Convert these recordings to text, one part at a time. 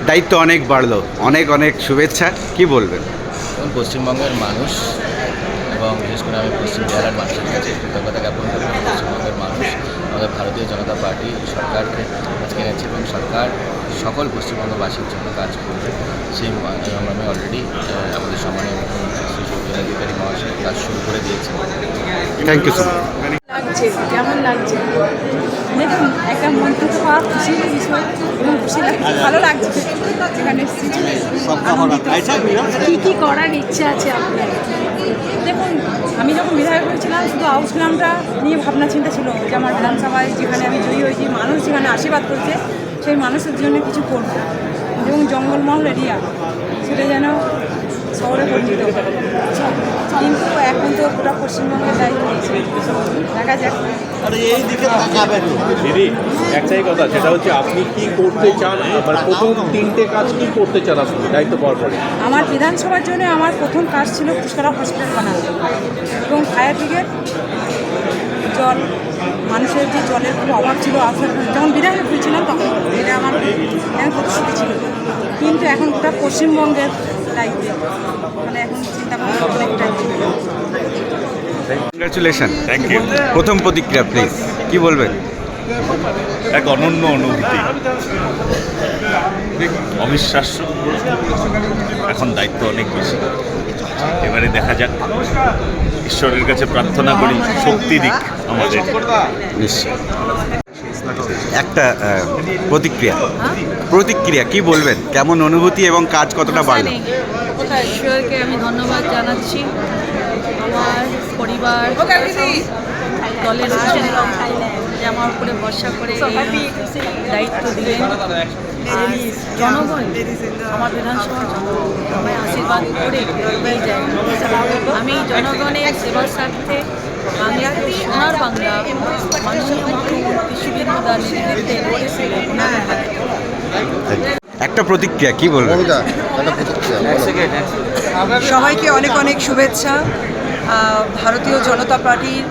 দায়িত্ব অনেক বাড়লো, অনেক অনেক শুভেচ্ছা, কি বলবেন? এবং পশ্চিমবঙ্গের মানুষ এবং বিশেষ করে আমি পশ্চিম বিহারের মানুষের কাছে কৃতজ্ঞতা জ্ঞাপন করি। পশ্চিমবঙ্গের মানুষ আমাদের ভারতীয় জনতা পার্টি সরকারকে আজকে এনেছে এবং সরকার সকল পশ্চিমবঙ্গবাসীর জন্য কাজ করবে। সেই আমি অলরেডি আমাদের সম্মানীয় মুখ্যমন্ত্রী শ্রী শুভেন্দু অধিকারী মহাশয় কাজ শুরু করে দিয়েছে। Thank you sir. লাগছে, কেমন লাগছে দেখুন, একটা মন থেকে পাওয়া খুশির বিষয় এবং খুশি লাগছে, ভালো লাগছে এখানে কী কী করার ইচ্ছা আছে আপনার। দেখুন, আমি যখন বিধায়ক হয়েছিলাম শুধু হাউস গ্রামটা নিয়ে ভাবনা চিন্তা ছিল যে আমার বিধানসভায় যেখানে আমি জয়ী হয়েছি, মানুষ যেখানে আশীর্বাদ করছে সেই মানুষের জন্য কিছু করব এবং জঙ্গলমহল এরিয়া সেটা যেন শহরে পরিণত হবে। কিন্তু এখন তো পুরো পশ্চিমবঙ্গের দায়িত্ব নিয়েছে, দেখা যাক। দিদি, একটাই কথা, সেটা হচ্ছে আপনি কি করতে চান, মানে প্রথম 3টে কাজ কি করতে চান আপনি দায়িত্ব পাওয়ার পরে? আমার বিধানসভার জন্য আমার প্রথম কাজ ছিল পুষ্করা হসপিটাল বানানো এবং ফায়ার ব্রিগেড, জল, মানুষের যে জলের খুব অভাব ছিল যখন বিধায়ক হয়েছিলাম তখন এটা আমার প্রতিশ্রুতি ছিল। কিন্তু এখন গোটা পশ্চিমবঙ্গের দায়িত্ব, মানে এখন চিন্তা ভাবনা অনেকটাই। কংগ্রাচুলেশন। Thank you. প্রথম প্রতিক্রিয়া প্লিজ, কি বলবেন? এক অনন্য অনুভূতি, অবিশ্বাস্য। এখন দায়িত্ব অনেক বেশি, এবারে দেখা যাক, ঈশ্বরের কাছে প্রার্থনা করি শক্তি দিক আমাদের। নিশ্চয়। একটা প্রতিক্রিয়া কি বলবেন? কেমন অনুভূতি এবং কাজ কতটা বাড়লো? ঈশ্বরকে আমি ধন্যবাদ জানাচ্ছি। আমার পরিবার দলের যে আমার উপরে ভরসা করে দায়িত্ব দিলেন, জনগণ আমার বিধানসভা আমায় আশীর্বাদ করে এগিয়ে যায়। আমি জনগণের সেবার স্বার্থে বাংলাকে সোনার বাংলা মাননীয় মুখ্যমন্ত্রী শুভেন্দু দার নেতৃত্বে একটা প্রতিক্রিয়া কি বলবেন? সবাইকে অনেক অনেক শুভেচ্ছা। ভারতীয় জনতা পার্টির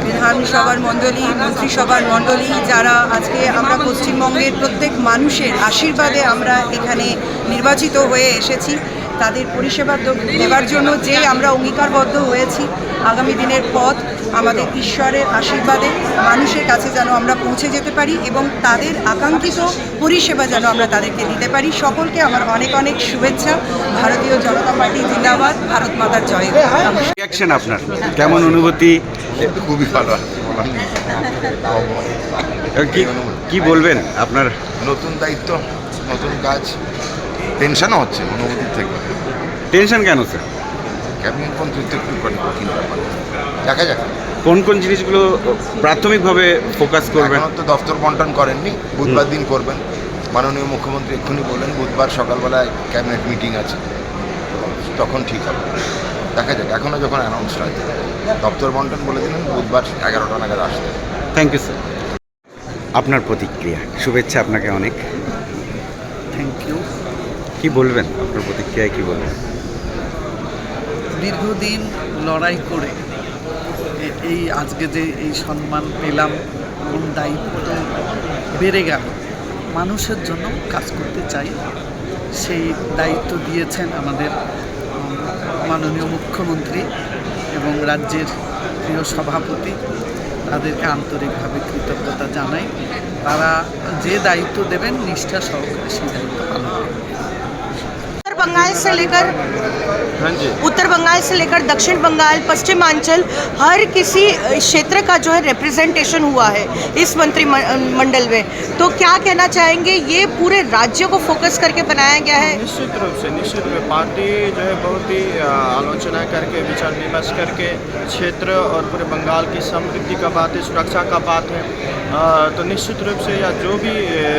বিধানসভার মণ্ডলী, মন্ত্রিসভার মণ্ডলী, যারা আজকে আমরা পশ্চিমবঙ্গের প্রত্যেক মানুষের আশীর্বাদে আমরা এখানে নির্বাচিত হয়ে এসেছি, তাদের পরিষেবা দেওয়ার জন্য যে আমরা অঙ্গীকারবদ্ধ হয়েছি, আগামী দিনের পথ আমাদের ঈশ্বরের আশীর্বাদে মানুষের কাছে যেন আমরা পৌঁছে যেতে পারি এবং তাদের আকাঙ্ক্ষিত পরিষেবা যেন আমরা তাদেরকে দিতে পারি। সকলকে আমার অনেক অনেক শুভেচ্ছা। ভারতীয় জনতা পার্টি জিন্দাবাদ, ভারত মাতার জয়। রিঅ্যাকশন আপনার, কেমন অনুভূতি? খুবই ভালো। কি বলবেন আপনার? নতুন দায়িত্ব, নতুন কাজ, টেনশনও হচ্ছে অনুভূতির থেকে। টেনশন কেন স্যার? ক্যাবিনেট মন্ত্রিত্ব একটু কঠিন ব্যাপার, দেখা যাক। কোন কোন জিনিসগুলো প্রাথমিকভাবে ফোকাস করবেন? এখনও তো দফতর বন্টন করেননি, বুধবার দিন করবেন। মাননীয় মুখ্যমন্ত্রী এক্ষুনি বললেন বুধবার সকালবেলায় ক্যাবিনেট মিটিং আছে, তখন ঠিক হবে, দেখা যাক। এখনও যখন অ্যানাউন্স হয়, দপ্তর বন্টন বলে দিলেন বুধবার 11টা নাগাদ আসতে। Thank you sir. আপনার প্রতিক্রিয়া, শুভেচ্ছা আপনাকে অনেক। Thank you. কি বলবেন? আপনার প্রতিক্রিয়ায় কি বলবেন? দীর্ঘদিন লড়াই করে এই আজকে যে এই সম্মান পেলাম এবং দায়িত্ব বেড়ে গেল, মানুষের জন্য কাজ করতে চাই, সেই দায়িত্ব দিয়েছেন আমাদের মাননীয় মুখ্যমন্ত্রী এবং রাজ্যের প্রিয় সভাপতি। তাদেরকে আন্তরিকভাবে কৃতজ্ঞতা জানাই। তারা যে দায়িত্ব দেবেন নিষ্ঠা সহকারে সেই দায়িত্ব পালন করবেন। उत्तर बंगाल से लेकर दक्षिण बंगाल, पश्चिमांचल, हर किसी क्षेत्र का जो है रिप्रेजेंटेशन हुआ है इस मंत्रिमंडल में। तो क्या कहना चाहेंगे, ये पूरे राज्य को फोकस करके बनाया गया है? निश्चित रूप से पार्टी जो है बहुत ही आलोचना करके, विचार विमर्श करके क्षेत्र और पूरे बंगाल की समृद्धि का बात है, सुरक्षा का बात है, तो निश्चित रूप से या जो भी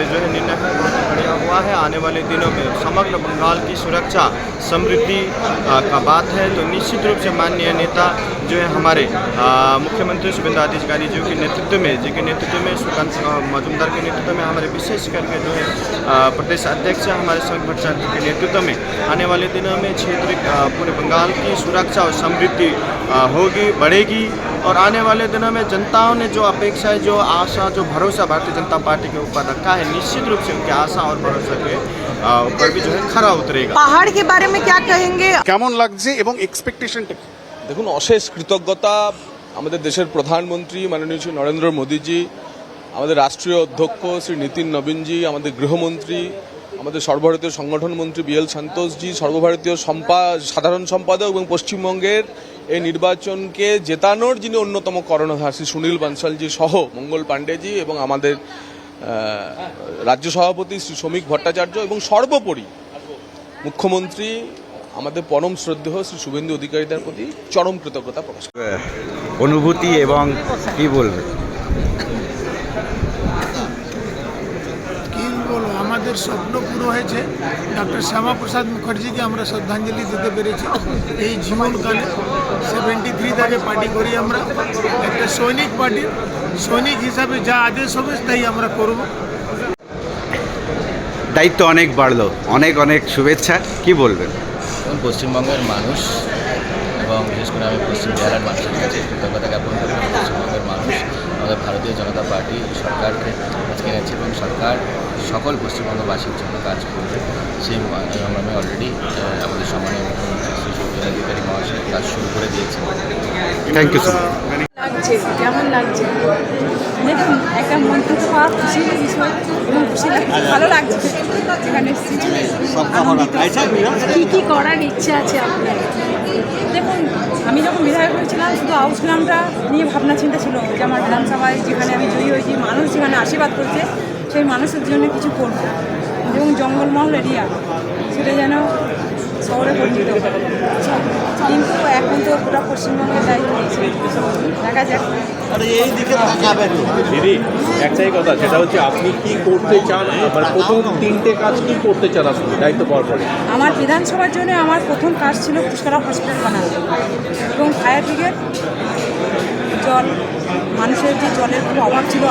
जो है निर्णय बहुत बढ़िया हुआ है। आने वाले दिनों में समग्र बंगाल की सुरक्षा समृद्धि का बात है, तो निश्चित रूप से माननीय नेता जो है हमारे मुख्यमंत्री शुभेंदु अधिकारी जी के नेतृत्व में सुकांत मजूमदार के नेतृत्व में हमारे विशेष करके जो है प्रदेश अध्यक्ष हमारे संघ भट्टाचार्य के नेतृत्व में आने वाले दिनों में क्षेत्र पूरे बंगाल की सुरक्षा और समृद्धि होगी, बढ़ेगी। और आने वाले दिनों में जनताओं ने जो अपेक्षा है, जो आशा, जो भरोसा भारतीय जनता पार्टी के ऊपर रखा है, निश्चित रूप से उनकी आशा और भरोसा के ऊपर भी जो है खरा उतरेगा। पहाड़ के बारे में क्या कहेंगे? কেমন লাগছে এবং এক্সপেকটেশনটা কি? দেখুন, অশেষ কৃতজ্ঞতা আমাদের দেশের প্রধানমন্ত্রী মাননীয় শ্রী নরেন্দ্র মোদীজি, আমাদের রাষ্ট্রীয় অধ্যক্ষ শ্রী নীতিন নবীনজি, আমাদের গৃহমন্ত্রী, আমাদের সর্বভারতীয় সংগঠন মন্ত্রী বিএল সন্তোষজি, সর্বভারতীয় সাধারণ সম্পাদক এবং পশ্চিমবঙ্গের এই নির্বাচনকে জেতানোর যিনি অন্যতম কর্ণধার শ্রী সুনীল বানসালজি সহ মঙ্গল পাণ্ডেজি এবং আমাদের রাজ্য সভাপতি শ্রী শ্রমিক ভট্টাচার্য এবং সর্বোপরি মুখ্যমন্ত্রী আমাদের পরম শ্রদ্ধেয় শ্রী শুভেন্দু অধিকারীদের প্রতি চরম কৃতজ্ঞতা প্রকাশ করি। অনুভূতি এবং কি বলবেন? কি বলবো, আমাদের স্বপ্ন পুরো হয়েছে। ডক্টর শ্যামাপ্রসাদ মুখার্জিকে আমরা শ্রদ্ধাঞ্জলি দিতে পেরেছি এই জীবনকালে। 73 থেকে পার্টি করি আমরা, একটা সৈনিক পার্টির সৈনিক হিসাবে যা আদেশ হবে তাই আমরা করব। দায়িত্ব অনেক বাড়লো, অনেক অনেক শুভেচ্ছা, কি বলবেন? এবং পশ্চিমবঙ্গের মানুষ এবং বিশেষ করে আমি পশ্চিম বাংলার মানুষের কাছে কৃতজ্ঞতা জ্ঞাপন করি। পশ্চিমবঙ্গের মানুষ আমাদের ভারতীয় জনতা পার্টি সরকারকে আজকে এনেছে এবং সরকার সকল পশ্চিমবঙ্গবাসীর জন্য কাজ করবে। সেই আমি অলরেডি আমাদের সম্মানীয় মুখ্যমন্ত্রী শ্রী শুভেন্দু অধিকারী মহাশয় কাজ শুরু করে দিয়েছে। Thank you so much. লাগছে, কেমন লাগছে? দেখুন, একটা মন্ত্রী তো পাওয়া খুশির বিষয় এবং খুশি লাগছে, ভালো লাগছে যেখানে কী করার ইচ্ছা আছে আপনার। দেখুন, আমি যখন বিধায়ক হয়েছিলাম শুধু আউসগ্রামটা নিয়ে ভাবনা চিন্তা ছিল যে আমার বিধানসভায় যেখানে আমি জয়ী হয়েছি, মানুষ যেখানে আশীর্বাদ করছে সেই মানুষের জন্য কিছু করব এবং জঙ্গলমহল এরিয়া সেটা যেন শহরে পরিণত হবে। কিন্তু এখন তো পুরো পশ্চিমবঙ্গের দায়িত্ব নিয়েছে, দেখা যাক। দিদি, একটাই কথা, সেটা হচ্ছে আপনি কি করতে চান, মানে প্রথম 3টে কাজ কি করতে চান আপনি দায়িত্ব পাওয়ার পরে? আমার বিধানসভার জন্য আমার প্রথম কাজ ছিল পুষ্করা হসপিটাল বানানো এবং ফায়ার ব্রিগেড, জল, মানুষের যে জলের খুব অভাব ছিল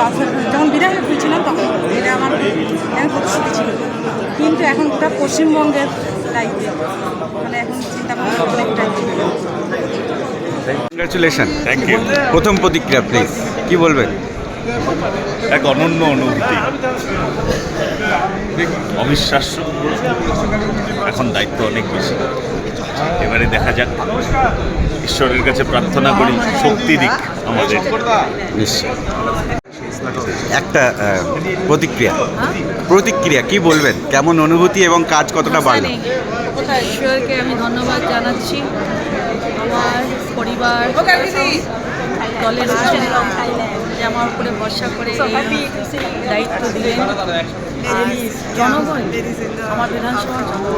যখন বিধায়ক হয়েছিলাম তখন এটা আমার প্রতিশ্রুতি ছিল। কিন্তু এখন গোটা পশ্চিমবঙ্গের দায়িত্ব, মানে এখন চিন্তা ভাবনা অনেকটাই। কংগ্রাচুলেশন। Thank you. প্রথম প্রতিক্রিয়া প্লিজ, কি বলবেন? এক অনন্য অনুভূতি, অবিশ্বাস্য। এখন দায়িত্ব অনেক বেশি, এবারে দেখা যাক। ঈশ্বরের কাছে প্রার্থনা করি শক্তি দিক আমাদের। নিশ্চয়। একটা প্রতিক্রিয়া কি বলবেন? কেমন অনুভূতি এবং কাজ কতটা বাড়লো? ঈশ্বরকে আমি ধন্যবাদ জানাচ্ছি। আমার পরিবার, দলের যে আমার উপরে ভরসা করে দায়িত্ব দিলেন। জনগণ, আমার বিধানসভা